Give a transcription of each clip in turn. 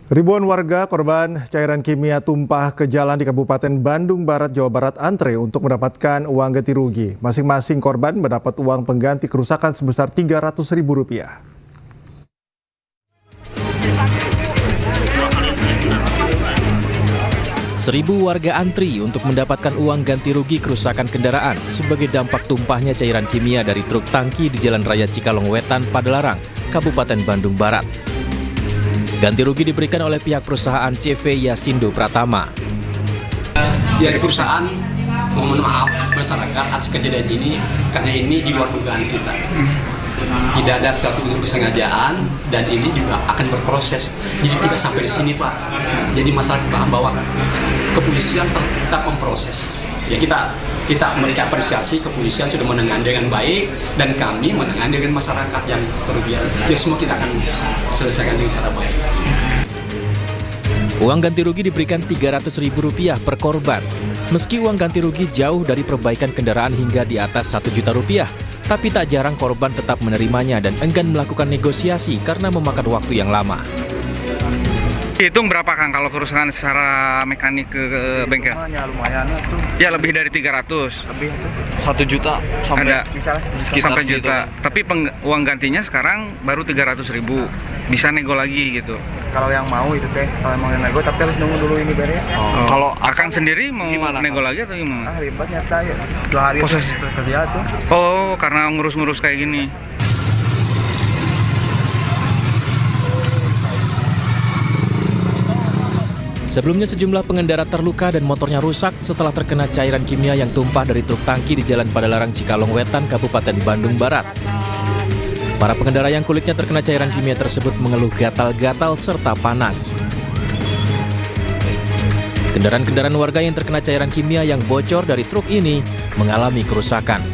Ribuan warga korban cairan kimia tumpah ke jalan di Kabupaten Bandung Barat, Jawa Barat antre untuk mendapatkan uang ganti rugi. Masing-masing korban mendapat uang pengganti kerusakan sebesar Rp300.000. Seribu warga antri untuk mendapatkan uang ganti rugi kerusakan kendaraan sebagai dampak tumpahnya cairan kimia dari truk tangki di Jalan Raya Cikalong Wetan, Padalarang, Kabupaten Bandung Barat. Ganti rugi diberikan oleh pihak perusahaan CV Yasindo Pratama. Dari perusahaan mohon maaf masyarakat atas kejadian ini karena ini di luar dugaan kita. Tidak ada suatu kesengajaan dan ini juga akan berproses. Jadi tidak sampai di sini Pak. Jadi masyarakat paham bahwa kepolisian tetap memproses. Ya kita memberikan apresiasi kepolisian sudah menangani dengan baik dan kami menangani dengan masyarakat yang kerugian. Ya semua kita akan selesaikan dengan cara baik. Uang ganti rugi diberikan Rp300.000 per korban. Meski uang ganti rugi jauh dari perbaikan kendaraan hingga di atas Rp1 juta, tapi tak jarang korban tetap menerimanya dan enggan melakukan negosiasi karena memakan waktu yang lama. Hitung berapa Kang kalau kerusakan secara mekanik ke bengkel? Lumayan tuh. Ya lebih dari 300. Lebih tuh. 1 juta sampai Ada Misalnya sampai segitu. juta. Tapi uang gantinya sekarang baru 300.000. Bisa nego lagi gitu. kalau yang mau itu teh, kalau emang nego tapi harus nunggu dulu ini beres. Kalau Akang sendiri mau gimana, nego Kang? lagi atau gimana? Ribet nyata ya. 2 hari Proses. kerja tuh. Oh, karena ngurus-ngurus kayak gini. Sebelumnya sejumlah pengendara terluka dan motornya rusak setelah terkena cairan kimia yang tumpah dari truk tangki di Jalan Padalarang Cikalong Wetan, Kabupaten Bandung Barat. Para pengendara yang kulitnya terkena cairan kimia tersebut mengeluh gatal-gatal serta panas. Kendaraan-kendaraan warga yang terkena cairan kimia yang bocor dari truk ini mengalami kerusakan.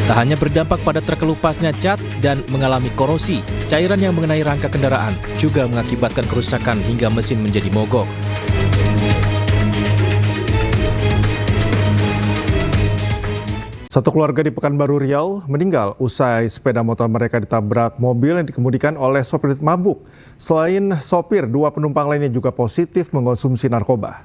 Tak hanya berdampak pada terkelupasnya cat dan mengalami korosi, cairan yang mengenai rangka kendaraan juga mengakibatkan kerusakan hingga mesin menjadi mogok. Satu keluarga di Pekanbaru Riau meninggal usai sepeda motor mereka ditabrak mobil yang dikemudikan oleh sopir mabuk. Selain sopir, 2 penumpang lainnya juga positif mengonsumsi narkoba.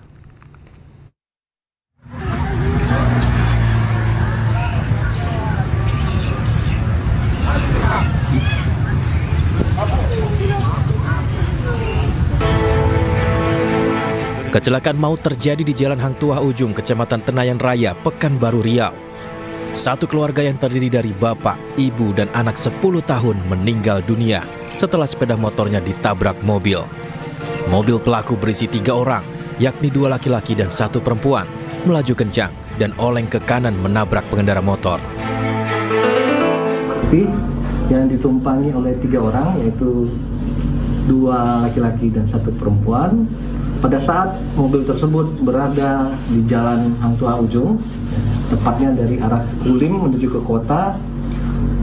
Kecelakaan maut terjadi di Jalan Hang Tuah Ujung, Kecamatan Tenayan Raya, Pekanbaru Riau. Satu keluarga yang terdiri dari bapak, ibu, dan anak 10 tahun meninggal dunia setelah sepeda motornya ditabrak mobil. Mobil pelaku berisi 3 orang, yakni 2 laki-laki dan 1 perempuan, melaju kencang dan oleng ke kanan menabrak pengendara motor. Yang ditumpangi oleh 3 orang, yaitu 2 laki-laki dan 1 perempuan. Pada saat mobil tersebut berada di Jalan Hang Tuah Ujung, tepatnya dari arah Kulim menuju ke kota,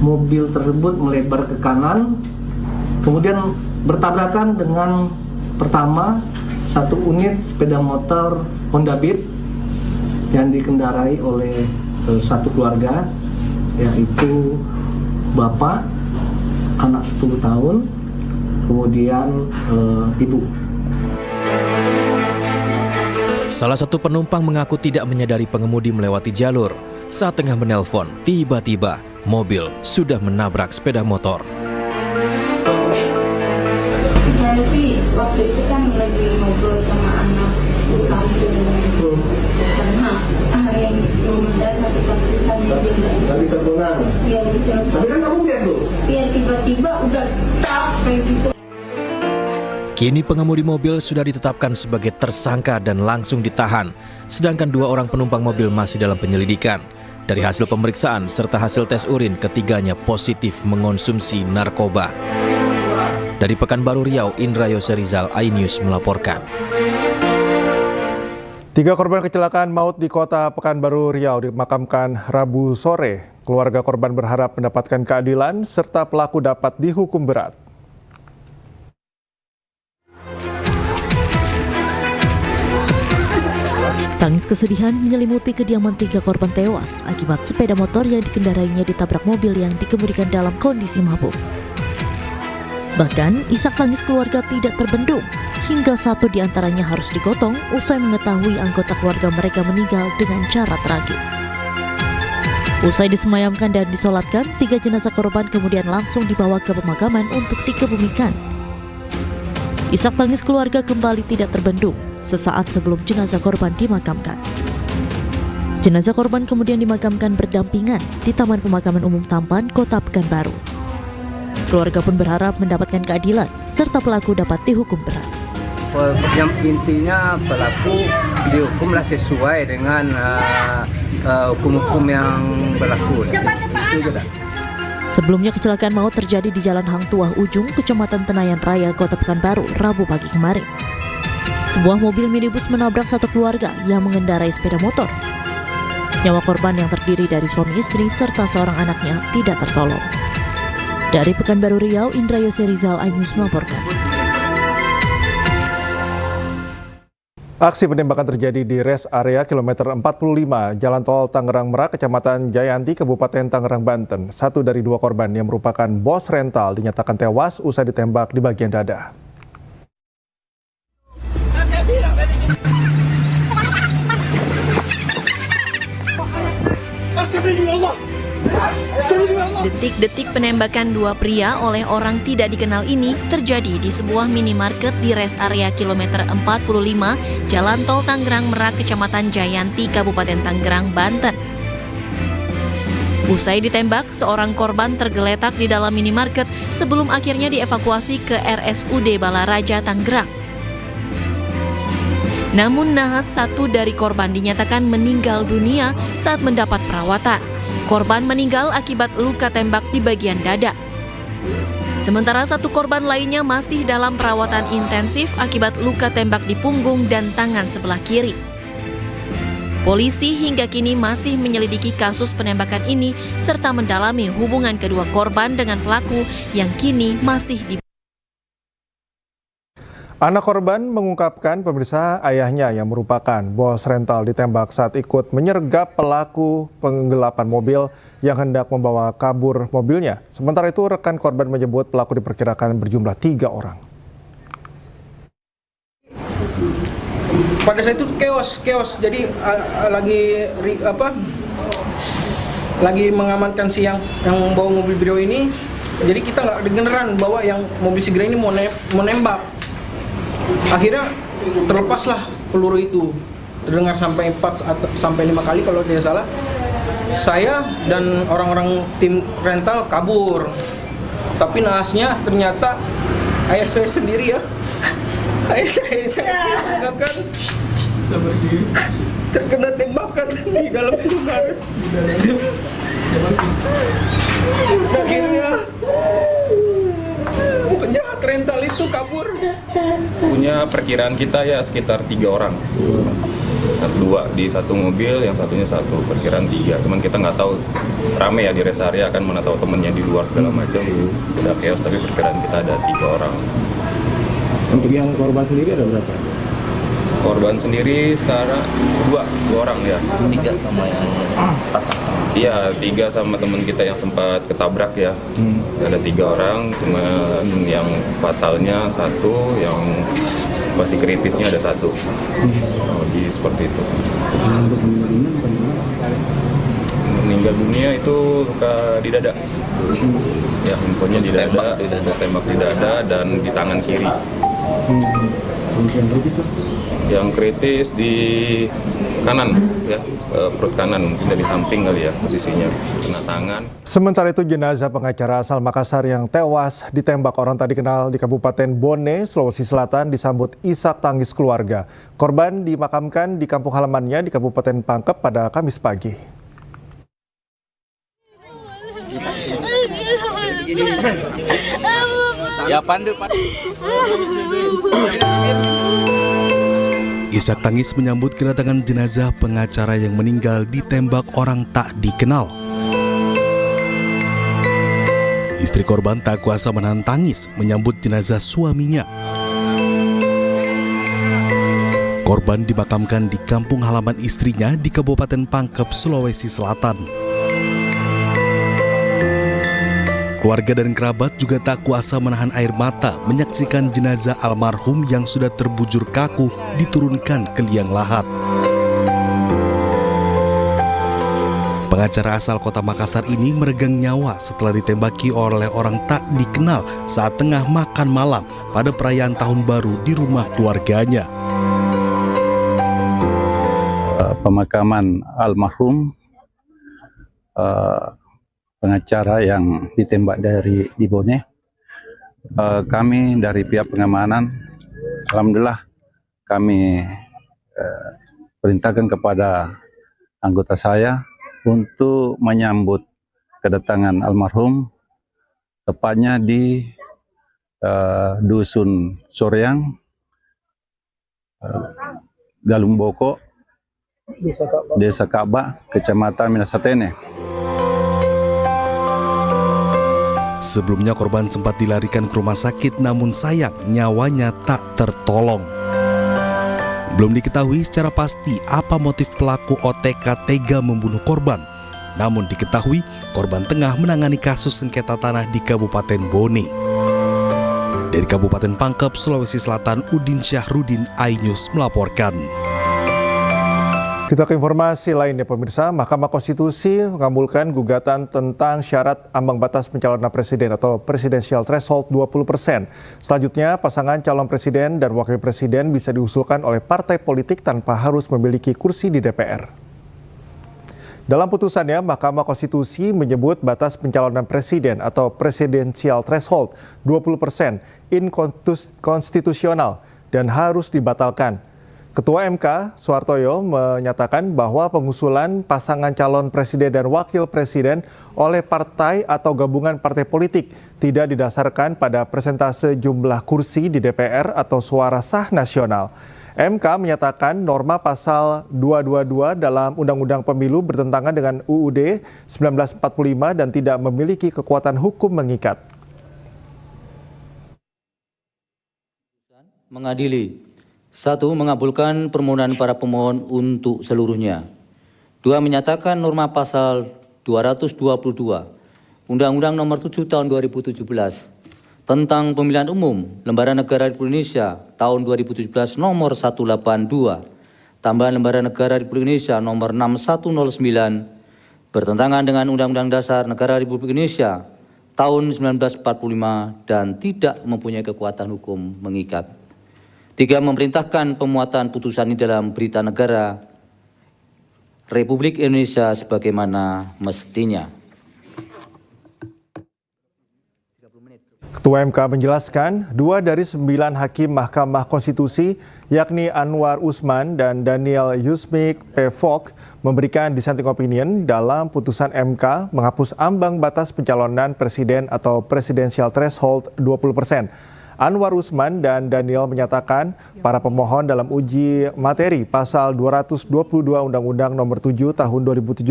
mobil tersebut melebar ke kanan, kemudian bertabrakan dengan pertama 1 unit sepeda motor Honda Beat yang dikendarai oleh 1 keluarga, yaitu bapak, anak 10 tahun, kemudian ibu. Salah satu penumpang mengaku tidak menyadari pengemudi melewati jalur. Saat tengah menelpon, tiba-tiba mobil sudah menabrak sepeda motor. Saya sih waktu itu kan lagi ngobrol sama anak karena yang rumah saya satu-satunya Tapi terpulang. ya gitu. Tapi kan kamu lihat tuh. Biar tiba-tiba udah tak kayak gitu. Kini pengemudi mobil sudah ditetapkan sebagai tersangka dan langsung ditahan, sedangkan 2 orang penumpang mobil masih dalam penyelidikan. Dari hasil pemeriksaan serta hasil tes urin, ketiganya positif mengonsumsi narkoba. Dari Pekanbaru Riau, Indra Yoserizal, iNews melaporkan. 3 korban kecelakaan maut di kota Pekanbaru Riau dimakamkan Rabu sore. Keluarga korban berharap mendapatkan keadilan serta pelaku dapat dihukum berat. Tangis kesedihan menyelimuti kediaman 3 korban tewas akibat sepeda motor yang dikendarainya ditabrak mobil yang dikemudikan dalam kondisi mabuk. Bahkan, isak tangis keluarga tidak terbendung, hingga satu di antaranya harus digotong usai mengetahui anggota keluarga mereka meninggal dengan cara tragis. Usai disemayamkan dan disolatkan, 3 jenazah korban kemudian langsung dibawa ke pemakaman untuk dikebumikan. Isak tangis keluarga kembali tidak terbendung sesaat sebelum jenazah korban dimakamkan. Jenazah korban kemudian dimakamkan berdampingan di Taman Pemakaman Umum Tampan, Kota Pekanbaru. Keluarga pun berharap mendapatkan keadilan serta pelaku dapat dihukum berat. Yang intinya pelaku dihukumlah sesuai dengan hukum-hukum yang berlaku. Sebelumnya kecelakaan maut terjadi di Jalan Hang Tuah Ujung, Kecamatan Tenayan Raya, Kota Pekanbaru, Rabu pagi kemarin. Sebuah mobil minibus menabrak satu keluarga yang mengendarai sepeda motor. Nyawa korban yang terdiri dari suami istri serta seorang anaknya tidak tertolong. Dari Pekanbaru Riau, Indra Yose Rizal, iNews melaporkan. Aksi penembakan terjadi di rest area kilometer 45 Jalan Tol Tangerang Merak, Kecamatan Jayanti, Kabupaten Tangerang, Banten. 1 dari 2 korban yang merupakan bos rental dinyatakan tewas usai ditembak di bagian dada. Detik-detik penembakan 2 pria oleh orang tidak dikenal ini terjadi di sebuah minimarket di rest area kilometer 45 Jalan Tol Tangerang Merak, Kecamatan Jayanti, Kabupaten Tangerang, Banten. Usai ditembak, seorang korban tergeletak di dalam minimarket sebelum akhirnya dievakuasi ke RSUD Balaraja, Tangerang. Namun nahas 1 dari korban dinyatakan meninggal dunia saat mendapat perawatan. Korban meninggal akibat luka tembak di bagian dada. Sementara 1 korban lainnya masih dalam perawatan intensif akibat luka tembak di punggung dan tangan sebelah kiri. Polisi hingga kini masih menyelidiki kasus penembakan ini serta mendalami hubungan kedua korban dengan pelaku yang kini masih di. Anak korban mengungkapkan pemirsa ayahnya yang merupakan bos rental ditembak saat ikut menyergap pelaku penggelapan mobil yang hendak membawa kabur mobilnya. Sementara itu rekan korban menyebut pelaku diperkirakan berjumlah 3 orang. Pada saat itu chaos. Jadi lagi mengamankan si yang bawa mobil brio ini. Jadi kita nggak dengeran bahwa yang mobil Sigra ini mau nembak. Akhirnya terlepaslah peluru itu, terdengar sampai 4 sampai 5 kali kalau tidak salah. Saya dan orang-orang tim rental kabur, tapi nahasnya ternyata ayah saya sendiri ya. Ayah saya mengatakan terkena tembakan di dalam kamar. Akhirnya penjahat rental itu kabur. Punya perkiraan kita ya sekitar 3 orang. 2 di satu mobil, yang satunya 1, perkiraan 3. Cuman kita nggak tahu, rame ya di rest area, kan mana tahu temennya di luar segala macam. Udah chaos, tapi perkiraan kita ada 3 orang. Untuk yang korban sendiri ada berapa? Korban sendiri sekarang 2 orang ya. 3 sama yang patah. Iya, 3 sama teman kita yang sempat ketabrak ya. Ada 3 orang, cuma yang fatalnya 1, yang masih kritisnya ada 1. Jadi seperti itu. Meninggal dunia itu luka di dada. Ya, infonya di dada, tembak di dada dan di tangan kiri. Yang kritis di kanan ya, perut kanan, mungkin dari samping kali ya posisinya, kena tangan. Sementara itu jenazah pengacara asal Makassar yang tewas ditembak orang tak dikenal di Kabupaten Bone, Sulawesi Selatan disambut isak tangis keluarga. Korban dimakamkan di kampung halamannya di Kabupaten Pangkep pada Kamis pagi. Ya pandu. Isak tangis menyambut kedatangan jenazah pengacara yang meninggal ditembak orang tak dikenal. Istri korban tak kuasa menahan tangis menyambut jenazah suaminya. Korban dimakamkan di kampung halaman istrinya di Kabupaten Pangkep, Sulawesi Selatan. Keluarga dan kerabat juga tak kuasa menahan air mata menyaksikan jenazah almarhum yang sudah terbujur kaku diturunkan ke liang lahat. Pengacara asal kota Makassar ini meregang nyawa setelah ditembaki oleh orang tak dikenal saat tengah makan malam pada perayaan Tahun Baru di rumah keluarganya. Pemakaman almarhum pengacara yang ditembak dari Dibone, kami dari pihak pengamanan, alhamdulillah kami perintahkan kepada anggota saya untuk menyambut kedatangan almarhum, tepatnya di Dusun Soreang, Galumboko, Desa Ka'bah, Kecamatan Minasatene. Sebelumnya korban sempat dilarikan ke rumah sakit, namun sayang nyawanya tak tertolong. Belum diketahui secara pasti apa motif pelaku OTK tega membunuh korban. Namun diketahui korban tengah menangani kasus sengketa tanah di Kabupaten Bone. Dari Kabupaten Pangkep, Sulawesi Selatan, Udin Syahrudin, iNews melaporkan. Kita ke informasi lainnya pemirsa, Mahkamah Konstitusi mengabulkan gugatan tentang syarat ambang batas pencalonan presiden atau presidensial threshold 20%. Selanjutnya, pasangan calon presiden dan wakil presiden bisa diusulkan oleh partai politik tanpa harus memiliki kursi di DPR. Dalam putusannya, Mahkamah Konstitusi menyebut batas pencalonan presiden atau presidensial threshold 20% inkonstitusional dan harus dibatalkan. Ketua MK, Suhartoyo, menyatakan bahwa pengusulan pasangan calon presiden dan wakil presiden oleh partai atau gabungan partai politik tidak didasarkan pada persentase jumlah kursi di DPR atau suara sah nasional. MK menyatakan norma pasal 222 dalam Undang-Undang Pemilu bertentangan dengan UUD 1945 dan tidak memiliki kekuatan hukum mengikat. Mengadili. 1. Mengabulkan permohonan para pemohon untuk seluruhnya. 2. Menyatakan norma pasal 222 Undang-Undang Nomor 7 Tahun 2017 tentang Pemilihan Umum Lembaran Negara Republik Indonesia tahun 2017 Nomor 182 tambahan Lembaran Negara Republik Indonesia Nomor 6109 bertentangan dengan Undang-Undang Dasar Negara Republik Indonesia tahun 1945 dan tidak mempunyai kekuatan hukum mengikat. 3. Memerintahkan pemuatan putusan ini dalam Berita Negara Republik Indonesia sebagaimana mestinya. Ketua MK menjelaskan 2 dari 9 hakim Mahkamah Konstitusi yakni Anwar Usman dan Daniel Yusmik Pevok memberikan dissenting opinion dalam putusan MK menghapus ambang batas pencalonan presiden atau presidensial threshold 20%. Anwar Usman dan Daniel menyatakan para pemohon dalam uji materi pasal 222 Undang-Undang Nomor 7 Tahun 2017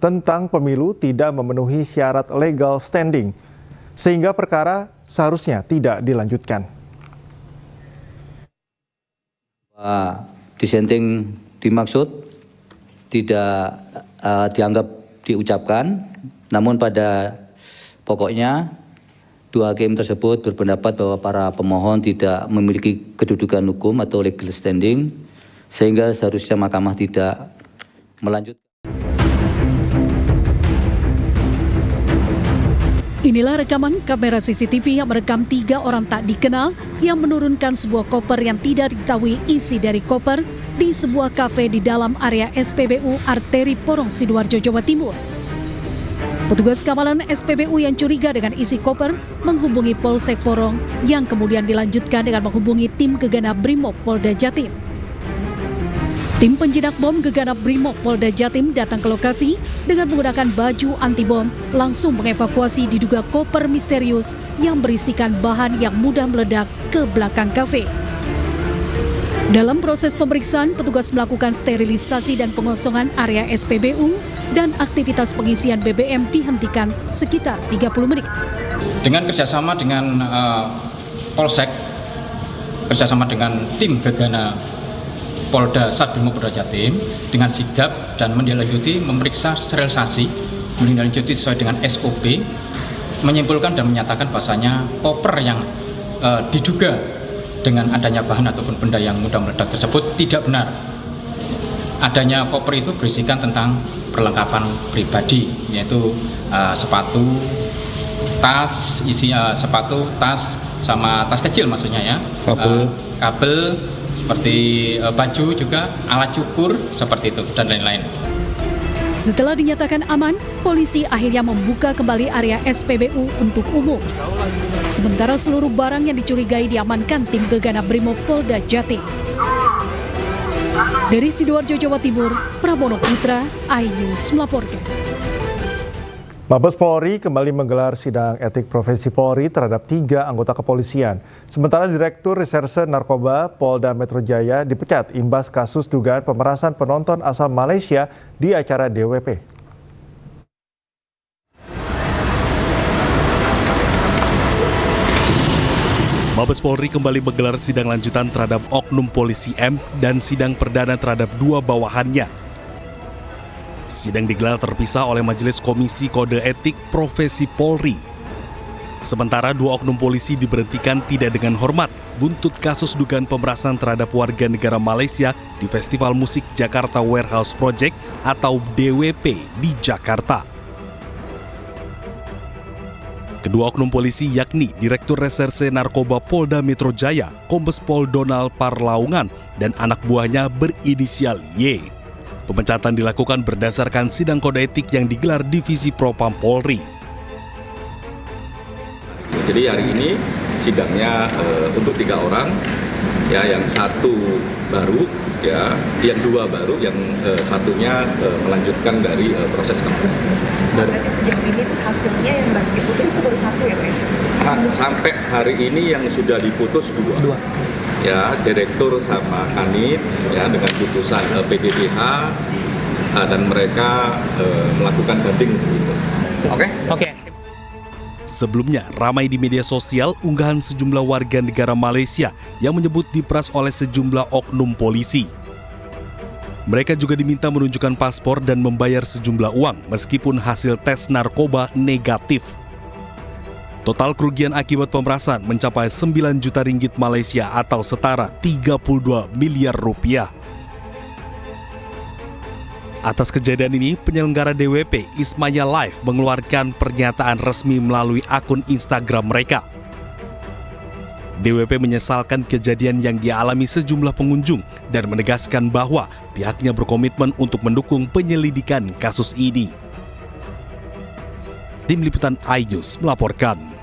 tentang pemilu tidak memenuhi syarat legal standing, sehingga perkara seharusnya tidak dilanjutkan. Dissenting dimaksud tidak dianggap diucapkan, namun pada pokoknya 2 hakim tersebut berpendapat bahwa para pemohon tidak memiliki kedudukan hukum atau legal standing, sehingga seharusnya mahkamah tidak melanjutkan. Inilah rekaman kamera CCTV yang merekam 3 orang tak dikenal yang menurunkan sebuah koper yang tidak diketahui isi dari koper di sebuah kafe di dalam area SPBU Arteri Porong Sidoarjo, Jawa Timur. Petugas keamanan SPBU yang curiga dengan isi koper menghubungi Polsek Porong yang kemudian dilanjutkan dengan menghubungi tim Geganap Brimob Polda Jatim. Tim penjinak bom Geganap Brimob Polda Jatim datang ke lokasi dengan menggunakan baju anti bom, langsung mengevakuasi diduga koper misterius yang berisikan bahan yang mudah meledak ke belakang kafe. Dalam proses pemeriksaan, petugas melakukan sterilisasi dan pengosongan area SPBU dan aktivitas pengisian BBM dihentikan sekitar 30 menit. Dengan kerjasama dengan Polsek, kerjasama dengan tim Gegana Polda Satbrimob Polda Jatim dengan sigap dan menindaklanjuti memeriksa sterilisasi, menindaklanjuti sesuai dengan SOP menyimpulkan dan menyatakan bahwasanya koper yang diduga dengan adanya bahan ataupun benda yang mudah meledak tersebut tidak benar. Adanya koper itu berisikan tentang perlengkapan pribadi, yaitu sepatu, tas, sepatu, tas, sama tas kecil maksudnya ya. Kabel seperti baju juga, alat cukur seperti itu dan lain-lain. Setelah dinyatakan aman, polisi akhirnya membuka kembali area SPBU untuk umum. Sementara seluruh barang yang dicurigai diamankan tim Gegana Brimob Polda Jatim. Dari Sidoarjo, Jawa Timur, Pramono Putra, iNews melaporkan. Mabes Polri kembali menggelar sidang etik profesi Polri terhadap 3 anggota kepolisian. Sementara Direktur Reserse Narkoba Polda Metro Jaya dipecat imbas kasus dugaan pemerasan penonton asal Malaysia di acara DWP. Mabes Polri kembali menggelar sidang lanjutan terhadap oknum polisi M dan sidang perdana terhadap 2 bawahannya. Sidang digelar terpisah oleh Majelis Komisi Kode Etik Profesi Polri. Sementara 2 oknum polisi diberhentikan tidak dengan hormat buntut kasus dugaan pemerasan terhadap warga negara Malaysia di Festival Musik Jakarta Warehouse Project atau DWP di Jakarta. Kedua oknum polisi yakni Direktur Reserse Narkoba Polda Metro Jaya, Kombes Pol Donald Parlaungan, dan anak buahnya berinisial Y. Pemecatan dilakukan berdasarkan sidang kode etik yang digelar Divisi Propam Polri. Jadi hari ini sidangnya untuk 3 orang, ya, yang 1 baru, ya, yang 2 baru, yang satunya melanjutkan dari proses kampanye. Berarti sejauh ini hasilnya yang baru diputus itu baru 1 ya Pak? Sampai hari ini yang sudah diputus 2. Ya, direktur sama kanit, ya, dengan putusan PDPH, dan mereka melakukan banding. Oke. Sebelumnya, ramai di media sosial unggahan sejumlah warga negara Malaysia yang menyebut diperas oleh sejumlah oknum polisi. Mereka juga diminta menunjukkan paspor dan membayar sejumlah uang meskipun hasil tes narkoba negatif. Total kerugian akibat pemerasan mencapai 9 juta ringgit Malaysia atau setara 32 miliar rupiah. Atas kejadian ini, penyelenggara DWP Ismaya Live mengeluarkan pernyataan resmi melalui akun Instagram mereka. DWP menyesalkan kejadian yang dialami sejumlah pengunjung dan menegaskan bahwa pihaknya berkomitmen untuk mendukung penyelidikan kasus ini. Tim Liputan iNews melaporkan.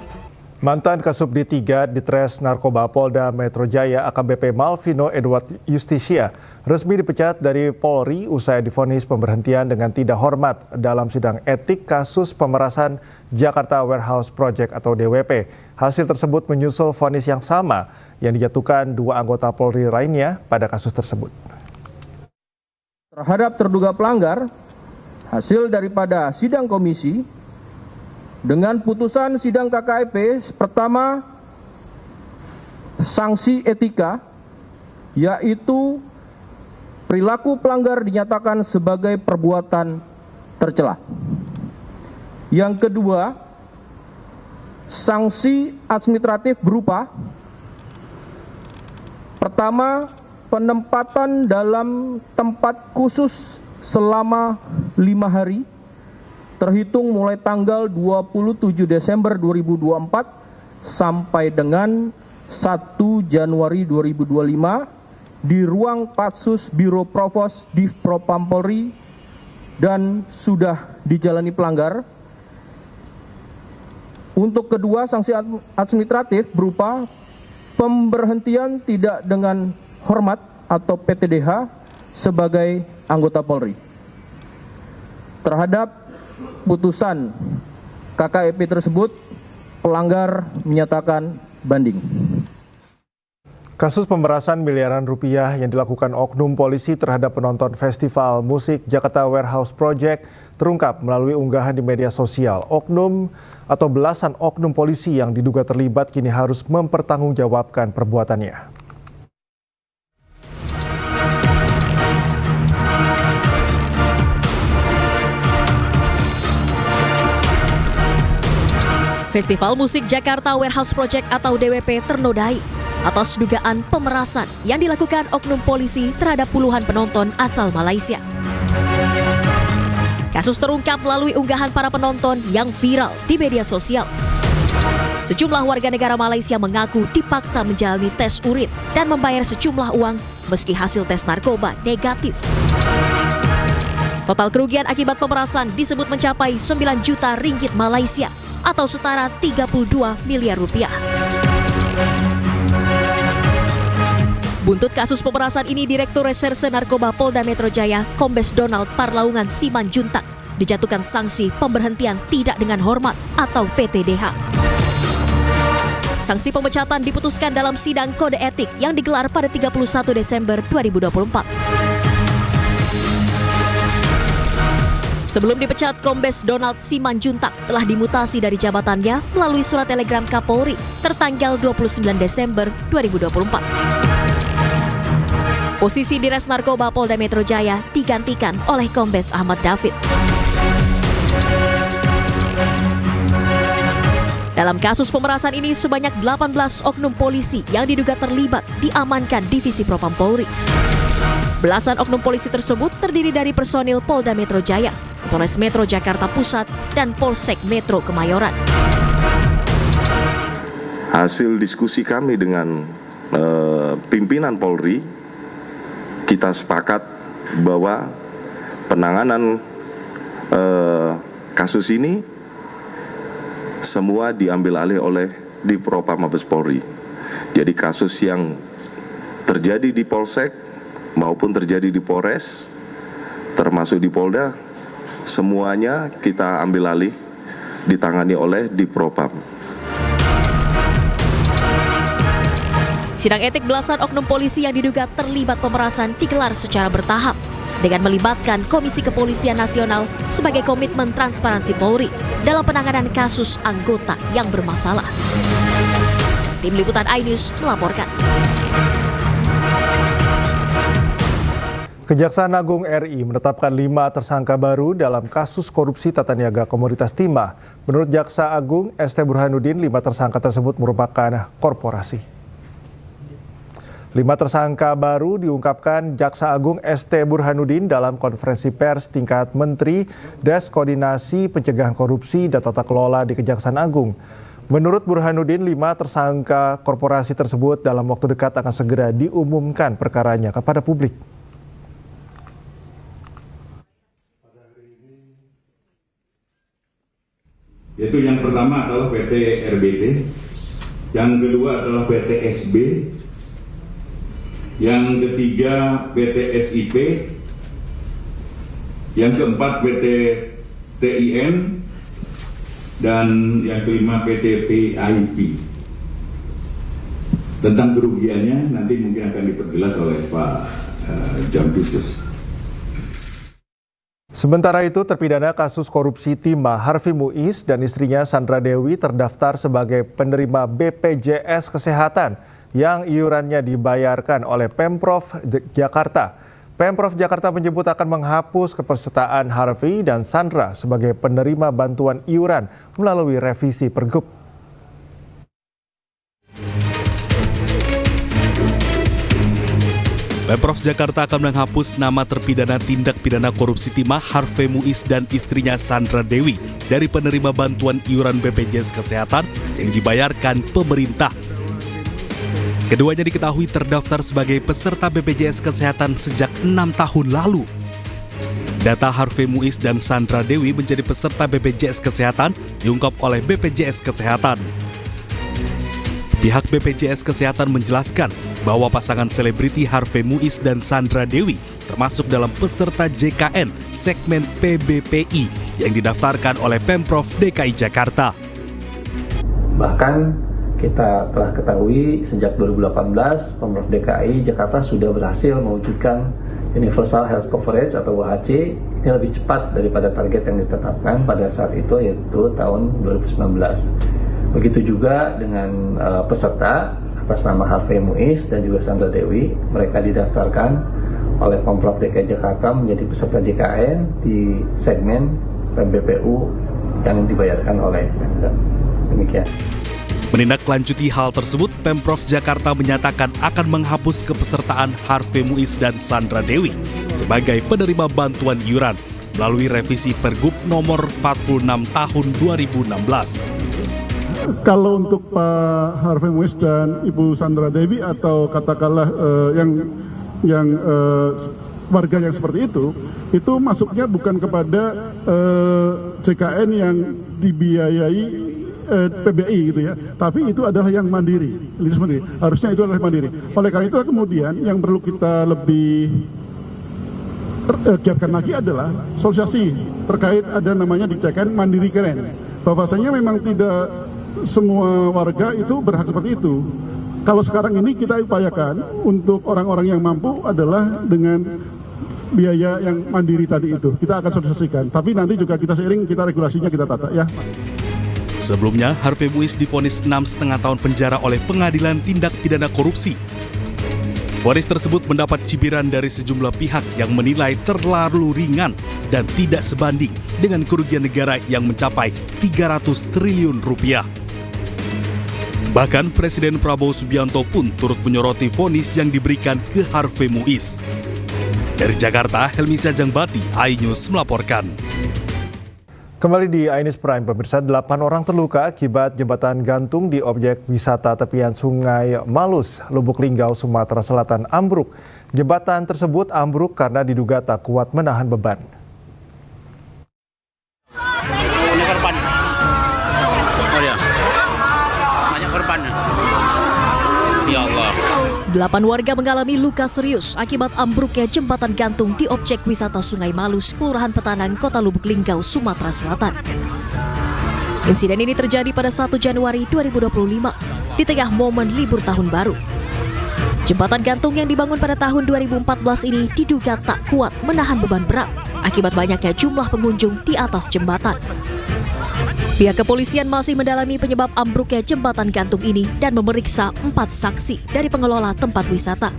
Mantan Kasubdit 3 Ditres Narkoba Polda Metro Jaya AKBP Malvino Edward Justisia resmi dipecat dari Polri usai divonis pemberhentian dengan tidak hormat dalam sidang etik kasus pemerasan Jakarta Warehouse Project atau DWP. Hasil tersebut menyusul vonis yang sama yang dijatuhkan 2 anggota Polri lainnya pada kasus tersebut. Terhadap terduga pelanggar, hasil daripada sidang komisi dengan putusan sidang KKEP pertama sanksi etika, yaitu perilaku pelanggar dinyatakan sebagai perbuatan tercela. Yang kedua, sanksi administratif berupa pertama, penempatan dalam tempat khusus selama 5 hari terhitung mulai tanggal 27 Desember 2024 sampai dengan 1 Januari 2025 di ruang Patsus Biro Provos Div Propam Polri dan sudah dijalani pelanggar. Untuk kedua, sanksi administratif berupa pemberhentian tidak dengan hormat atau PTDH sebagai anggota Polri. Terhadap putusan KKEP tersebut, pelanggar menyatakan banding. Kasus pemerasan miliaran rupiah yang dilakukan oknum polisi terhadap penonton Festival Musik Jakarta Warehouse Project terungkap melalui unggahan di media sosial. Oknum atau belasan oknum polisi yang diduga terlibat kini harus mempertanggungjawabkan perbuatannya. Festival Musik Jakarta Warehouse Project atau DWP ternodai atas dugaan pemerasan yang dilakukan oknum polisi terhadap puluhan penonton asal Malaysia. Kasus terungkap melalui unggahan para penonton yang viral di media sosial. Sejumlah warga negara Malaysia mengaku dipaksa menjalani tes urin dan membayar sejumlah uang meski hasil tes narkoba negatif. Total kerugian akibat pemerasan disebut mencapai 9 juta ringgit Malaysia atau setara 32 miliar rupiah. Buntut kasus pemerasan ini, Direktur Reserse Narkoba Polda Metro Jaya, Kombes Donald Parlaungan Simanjuntak, dijatuhkan sanksi pemberhentian tidak dengan hormat atau PTDH. Sanksi pemecatan diputuskan dalam sidang kode etik yang digelar pada 31 Desember 2024. Sebelum dipecat, Kombes Donald Simanjuntak telah dimutasi dari jabatannya melalui surat telegram Kapolri tertanggal 29 Desember 2024. Posisi Dires Narkoba Polda Metro Jaya digantikan oleh Kombes Ahmad David. Dalam kasus pemerasan ini, sebanyak 18 oknum polisi yang diduga terlibat diamankan Divisi Propam Polri. Belasan oknum polisi tersebut terdiri dari personil Polda Metro Jaya, Polres Metro Jakarta Pusat, dan Polsek Metro Kemayoran. Hasil diskusi kami dengan pimpinan Polri, kita sepakat bahwa penanganan kasus ini semua diambil alih oleh Divpropam Mabes Polri. Jadi kasus yang terjadi di Polsek maupun terjadi di Polres, termasuk di Polda, semuanya kita ambil alih ditangani oleh Divpropam. Sidang etik belasan oknum polisi yang diduga terlibat pemerasan digelar secara bertahap dengan melibatkan Komisi Kepolisian Nasional sebagai komitmen transparansi Polri dalam penanganan kasus anggota yang bermasalah. Tim Liputan iNews melaporkan. Kejaksaan Agung RI menetapkan 5 tersangka baru dalam kasus korupsi tata niaga komoditas timah. Menurut Jaksa Agung ST Burhanuddin, 5 tersangka tersebut merupakan korporasi. 5 tersangka baru diungkapkan Jaksa Agung ST Burhanuddin dalam konferensi pers tingkat Menteri Des Koordinasi Pencegahan Korupsi dan Tata Kelola di Kejaksaan Agung. Menurut Burhanuddin, 5 tersangka korporasi tersebut dalam waktu dekat akan segera diumumkan perkaranya kepada publik. Yaitu yang pertama adalah PT RBT, yang kedua adalah PT SB, yang ketiga PT SIP, yang keempat PT TIN, dan yang kelima PT PIP. Tentang kerugiannya nanti mungkin akan diperjelas oleh Pak Jampitsus. Sementara itu, terpidana kasus korupsi timah Harvey Muiz dan istrinya Sandra Dewi terdaftar sebagai penerima BPJS Kesehatan yang iurannya dibayarkan oleh Pemprov Jakarta. Pemprov Jakarta menyebut akan menghapus kepesertaan Harvey dan Sandra sebagai penerima bantuan iuran melalui revisi Pergub. Pemprov Jakarta akan menghapus nama terpidana tindak pidana korupsi timah Harvey Muiz dan istrinya Sandra Dewi dari penerima bantuan iuran BPJS Kesehatan yang dibayarkan pemerintah. Keduanya diketahui terdaftar sebagai peserta BPJS Kesehatan sejak 6 tahun lalu. Data Harvey Muiz dan Sandra Dewi menjadi peserta BPJS Kesehatan diungkap oleh BPJS Kesehatan. Pihak BPJS Kesehatan menjelaskan bahwa pasangan selebriti Harvey Muiz dan Sandra Dewi termasuk dalam peserta JKN segmen PBPI yang didaftarkan oleh Pemprov DKI Jakarta. Bahkan kita telah ketahui sejak 2018 Pemprov DKI Jakarta sudah berhasil mewujudkan Universal Health Coverage atau UHC ini lebih cepat daripada target yang ditetapkan pada saat itu, yaitu tahun 2019. Begitu juga dengan peserta atas nama Harvey Muiz dan juga Sandra Dewi. Mereka didaftarkan oleh Pemprov DKI Jakarta menjadi peserta JKN di segmen PBPU yang dibayarkan oleh Pemda. Demikian. Menindaklanjuti hal tersebut, Pemprov Jakarta menyatakan akan menghapus kepesertaan Harvey Muiz dan Sandra Dewi sebagai penerima bantuan iuran melalui revisi Pergub nomor 46 tahun 2016. Kalau untuk Pak Harvey Muiz dan Ibu Sandra Dewi atau katakanlah yang warga yang seperti itu masuknya bukan kepada CKN yang dibiayai PBI gitu ya, tapi itu adalah yang mandiri, harusnya itu adalah mandiri. Oleh karena itu kemudian yang perlu kita lebih giatkan lagi adalah sosialisasi terkait ada namanya di CKN mandiri keren, bahwasanya memang tidak semua warga itu berhak seperti itu. Kalau sekarang ini kita upayakan untuk orang-orang yang mampu adalah dengan biaya yang mandiri tadi itu kita akan sosialisasikan, tapi nanti juga kita seiring kita regulasinya kita tata ya. Sebelumnya, Harvey Muiz divonis 6,5 tahun penjara oleh Pengadilan Tindak Pidana Korupsi. Vonis tersebut mendapat cibiran dari sejumlah pihak yang menilai terlalu ringan dan tidak sebanding dengan kerugian negara yang mencapai 300 triliun rupiah. Bahkan Presiden Prabowo Subianto pun turut menyoroti vonis yang diberikan ke Harvey Muiz. Dari Jakarta, Helmi Sajangbati, iNews melaporkan. Kembali di iNews Prime, pemirsa, 8 orang terluka akibat jembatan gantung di objek wisata tepian Sungai Malus, Lubuk Linggau, Sumatera Selatan ambruk. Jembatan tersebut ambruk karena diduga tak kuat menahan beban. Banyak korban. Oh ya, banyak korban. Ya Allah. 8 warga mengalami luka serius akibat ambruknya jembatan gantung di objek wisata Sungai Malus, Kelurahan Petanang, Kota Lubuk Linggau, Sumatera Selatan. Insiden ini terjadi pada 1 Januari 2025 di tengah momen libur tahun baru. Jembatan gantung yang dibangun pada tahun 2014 ini diduga tak kuat menahan beban berat akibat banyaknya jumlah pengunjung di atas jembatan. Pihak kepolisian masih mendalami penyebab ambruknya jembatan gantung ini dan memeriksa 4 saksi dari pengelola tempat wisata.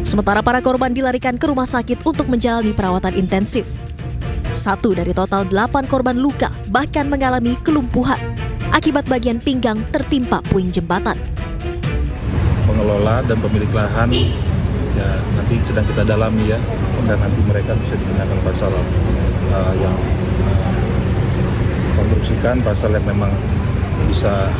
Sementara para korban dilarikan ke rumah sakit untuk menjalani perawatan intensif. 1 dari total 8 korban luka bahkan mengalami kelumpuhan akibat bagian pinggang tertimpa puing jembatan. Pengelola dan pemilik lahan ya nanti sedang kita dalami ya, dan nanti mereka bisa dikenakan pasal yang konstruksikan, pasal yang memang bisa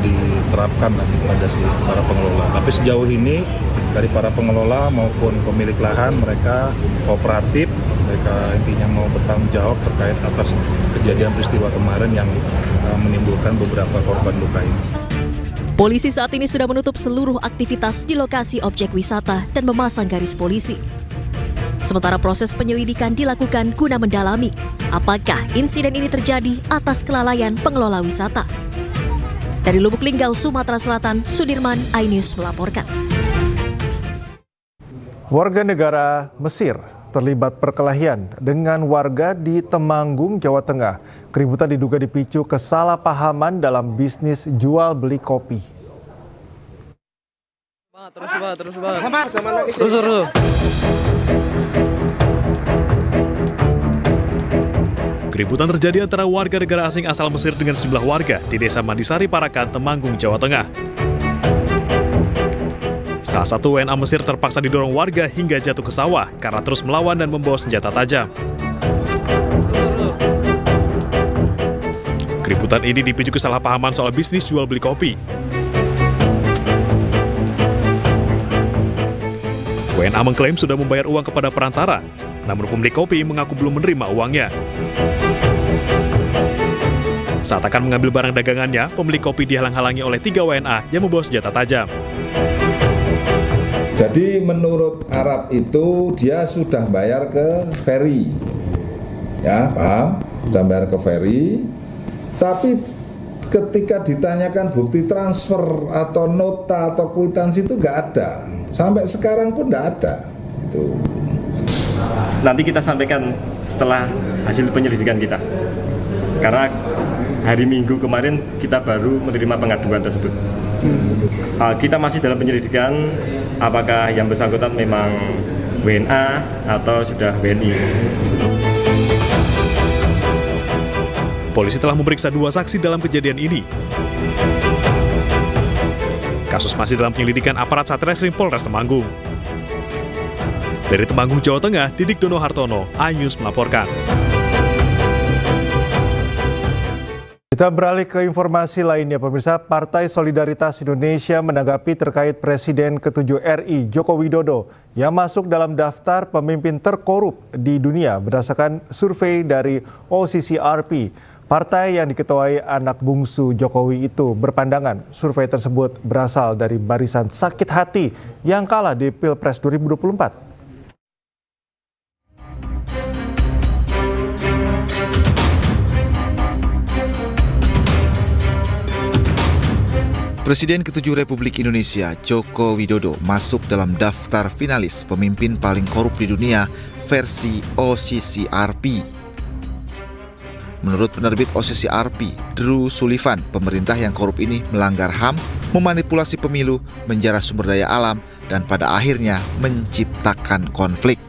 diterapkan nanti pada si para pengelola. Tapi sejauh ini dari para pengelola maupun pemilik lahan mereka kooperatif, mereka intinya mau bertanggung jawab terkait atas kejadian peristiwa kemarin yang menimbulkan beberapa korban luka ini. Polisi saat ini sudah menutup seluruh aktivitas di lokasi objek wisata dan memasang garis polisi. Sementara proses penyelidikan dilakukan guna mendalami apakah insiden ini terjadi atas kelalaian pengelola wisata. Dari Lubuk Linggau, Sumatera Selatan, Sudirman, iNews melaporkan. Warga negara Mesir terlibat perkelahian dengan warga di Temanggung, Jawa Tengah. Keributan diduga dipicu kesalahpahaman dalam bisnis jual beli kopi. Terus. Keributan terjadi antara warga negara asing asal Mesir dengan sejumlah warga di Desa Mandisari, Parakan, Temanggung, Jawa Tengah. Salah satu WNA Mesir terpaksa didorong warga hingga jatuh ke sawah karena terus melawan dan membawa senjata tajam. Keributan ini dipicu kesalahpahaman soal bisnis jual beli kopi. WNA mengklaim sudah membayar uang kepada perantara, namun pemilik kopi mengaku belum menerima uangnya. Saat akan mengambil barang dagangannya, pemilik kopi dihalang-halangi oleh 3 WNA yang membawa senjata tajam. Jadi menurut Arab itu dia sudah bayar ke ferry, ya paham? Sudah bayar ke ferry, tapi ketika ditanyakan bukti transfer atau nota atau kwitansi itu nggak ada, sampai sekarang pun nggak ada. Itu. Nanti kita sampaikan setelah hasil penyelidikan kita, karena hari Minggu kemarin kita baru menerima pengaduan tersebut. Kita masih dalam penyelidikan apakah yang bersangkutan memang WNA atau sudah WNI. Polisi telah memeriksa 2 saksi dalam kejadian ini. Kasus masih dalam penyelidikan aparat Satreskrim Polres Temanggung. Dari Temanggung, Jawa Tengah, Didik Dono Hartono, iNews melaporkan. Kita beralih ke informasi lainnya, pemirsa. Partai Solidaritas Indonesia menanggapi terkait Presiden ke-7 RI Joko Widodo yang masuk dalam daftar pemimpin terkorup di dunia berdasarkan survei dari OCCRP. Partai yang diketuai anak bungsu Jokowi itu berpandangan survei tersebut berasal dari barisan sakit hati yang kalah di Pilpres 2024. Presiden ke-7 Republik Indonesia, Joko Widodo, masuk dalam daftar finalis pemimpin paling korup di dunia versi OCCRP. Menurut penerbit OCCRP, Drew Sullivan, pemerintah yang korup ini melanggar HAM, memanipulasi pemilu, menjara sumber daya alam, dan pada akhirnya menciptakan konflik.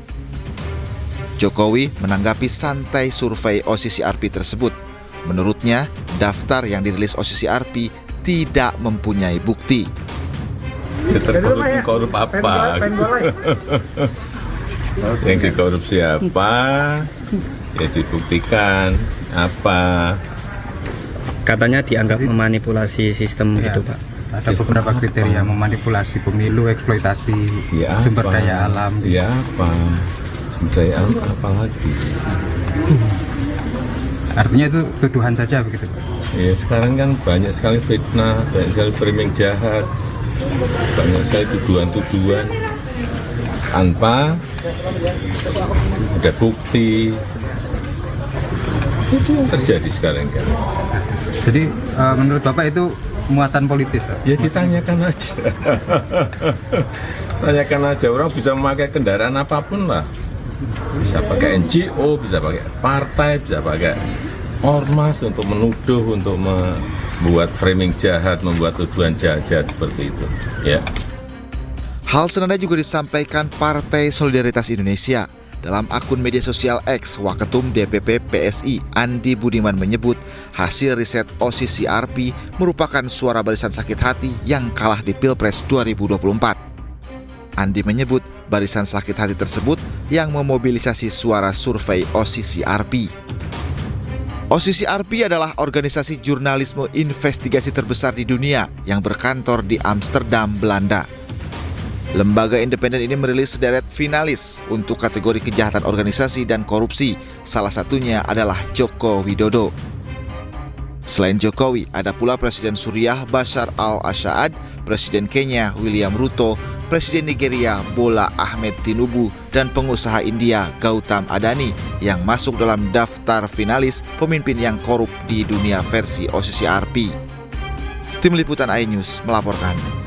Jokowi menanggapi santai survei OCCRP tersebut. Menurutnya, daftar yang dirilis OCCRP tidak mempunyai bukti. Korup apa? Yang dikorup siapa? Ya dibuktikan apa? Katanya dianggap memanipulasi sistem gitu, Pak. Ada beberapa kriteria memanipulasi pemilu, eksploitasi sumber daya alam. Ya apa? Sumber daya alam apa lagi? Artinya itu tuduhan saja begitu, Pak? Ya sekarang kan banyak sekali fitnah, banyak sekali framing jahat, banyak sekali tuduhan-tuduhan tanpa ada bukti. Itu yang terjadi sekarang kan. Jadi menurut Bapak itu muatan politis, Pak? Ya ditanyakan aja. Tanyakan aja, orang bisa memakai kendaraan apapun lah. Bisa pakai NGO, bisa pakai partai, bisa pakai ormas untuk menuduh, untuk membuat framing jahat, membuat tuduhan jahat seperti itu. Ya. Hal senada juga disampaikan Partai Solidaritas Indonesia. Dalam akun media sosial X, Waketum DPP PSI Andi Budiman menyebut hasil riset OCCRP merupakan suara barisan sakit hati yang kalah di Pilpres 2024. Andi menyebut barisan sakit hati tersebut yang memobilisasi suara survei OCCRP. OCCRP adalah organisasi jurnalisme investigasi terbesar di dunia yang berkantor di Amsterdam, Belanda. Lembaga independen ini merilis sederet finalis untuk kategori kejahatan organisasi dan korupsi. Salah satunya adalah Joko Widodo. Selain Jokowi, ada pula Presiden Suriah Bashar al-Assad, Presiden Kenya William Ruto, Presiden Nigeria Bola Ahmed Tinubu, dan pengusaha India Gautam Adani yang masuk dalam daftar finalis pemimpin yang korup di dunia versi OCCRP. Tim Liputan iNews melaporkan.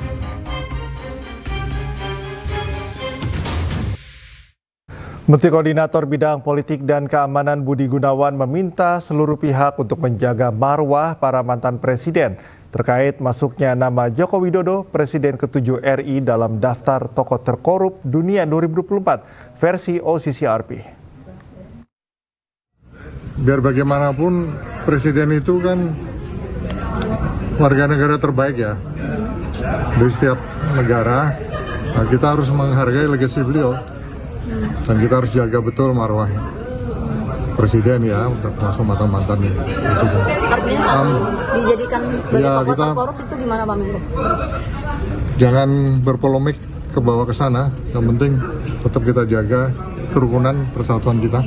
Menteri Koordinator Bidang Politik dan Keamanan Budi Gunawan meminta seluruh pihak untuk menjaga marwah para mantan presiden terkait masuknya nama Joko Widodo, Presiden ke-7 RI dalam daftar tokoh terkorup dunia 2024 versi OCCRP. Biar bagaimanapun Presiden itu kan warga negara terbaik ya di setiap negara. Nah, kita harus menghargai legasi beliau. Dan kita harus jaga betul marwah presiden ya, untuk masuk mantan presiden. Artinya dijadikan sebagai tokoh korup itu gimana Pak Menko? Jangan berpolemik ke bawah ke sana. Yang penting tetap kita jaga kerukunan persatuan kita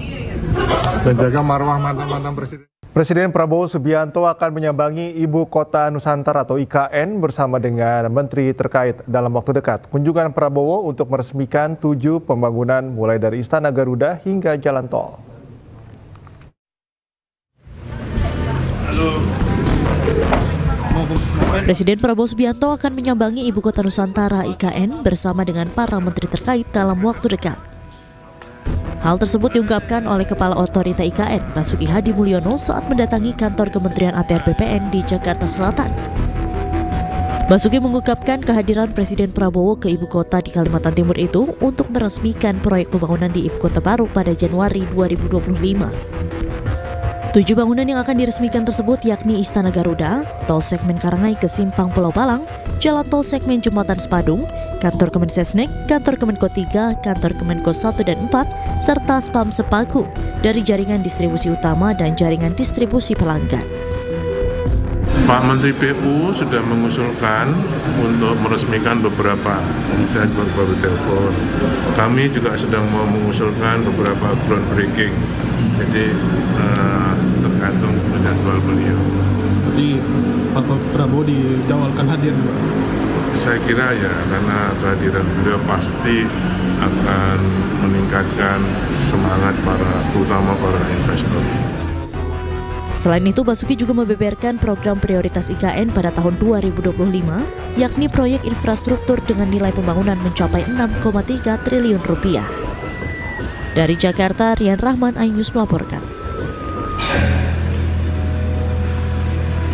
dan jaga marwah mantan presiden. Presiden Prabowo Subianto akan menyambangi Ibu Kota Nusantara atau IKN bersama dengan menteri terkait dalam waktu dekat. Kunjungan Prabowo untuk meresmikan 7 pembangunan mulai dari Istana Garuda hingga jalan tol. Presiden Prabowo Subianto akan menyambangi Ibu Kota Nusantara IKN bersama dengan para menteri terkait dalam waktu dekat. Hal tersebut diungkapkan oleh Kepala Otorita IKN, Basuki Hadi Mulyono saat mendatangi kantor Kementerian ATR BPN di Jakarta Selatan. Basuki mengungkapkan kehadiran Presiden Prabowo ke Ibu Kota di Kalimantan Timur itu untuk meresmikan proyek pembangunan di Ibu Kota baru pada Januari 2025. 7 bangunan yang akan diresmikan tersebut yakni Istana Garuda, tol segmen Karangai ke Simpang Pulau Balang, jalan tol segmen Jembatan Sepadung, kantor Kemensesnek, kantor Kemenko 3, kantor Kemenko 1 dan 4, serta spam Sepaku dari jaringan distribusi utama dan jaringan distribusi pelanggan. Pak Menteri PU sudah mengusulkan untuk meresmikan beberapa, saya baru telepon. Kami juga sedang mau mengusulkan beberapa groundbreaking, jadi tergantung jadwal beliau. Jadi Pak Prabowo dijadwalkan hadir? Saya kira ya, karena kehadiran beliau pasti akan meningkatkan semangat terutama para investor. Selain itu, Basuki juga membeberkan program prioritas IKN pada tahun 2025, yakni proyek infrastruktur dengan nilai pembangunan mencapai 6,3 triliun rupiah. Dari Jakarta, Rian Rahman, iNews melaporkan.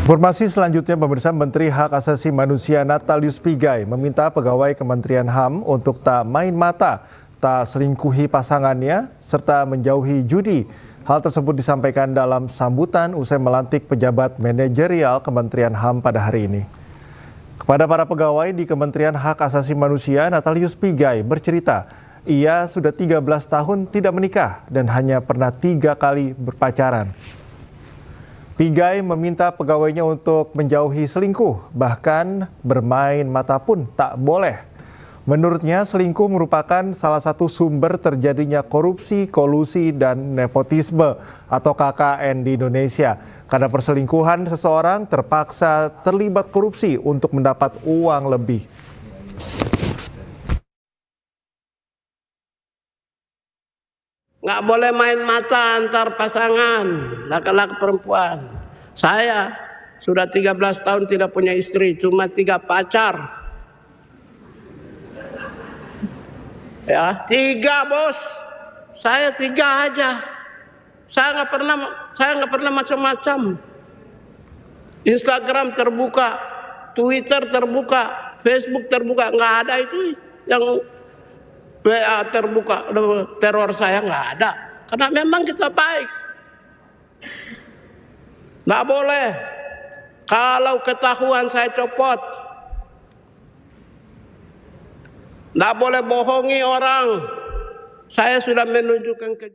Informasi selanjutnya, pemirsa, Menteri Hak Asasi Manusia Natalius Pigai meminta pegawai Kementerian HAM untuk tak main mata, tak selingkuhi pasangannya, serta menjauhi judi. Hal tersebut disampaikan dalam sambutan usai melantik pejabat manajerial Kementerian HAM pada hari ini. Kepada para pegawai di Kementerian Hak Asasi Manusia, Natalius Pigai bercerita, ia sudah 13 tahun tidak menikah dan hanya pernah 3 kali berpacaran. Pigai meminta pegawainya untuk menjauhi selingkuh, bahkan bermain mata pun tak boleh. Menurutnya, selingkuh merupakan salah satu sumber terjadinya korupsi, kolusi, dan nepotisme atau KKN di Indonesia. Karena perselingkuhan, seseorang terpaksa terlibat korupsi untuk mendapat uang lebih. Nggak boleh main mata antar pasangan, laki-laki perempuan. Saya sudah 13 tahun tidak punya istri, cuma 3 pacar. Ya, 3 bos, saya 3 aja. Saya nggak pernah macam-macam. Instagram terbuka, Twitter terbuka, Facebook terbuka, nggak ada itu yang WA terbuka, teror saya nggak ada. Karena memang kita baik. Nggak boleh. Kalau ketahuan saya copot. Nggak boleh bohongi orang. Saya sudah menunjukkan ke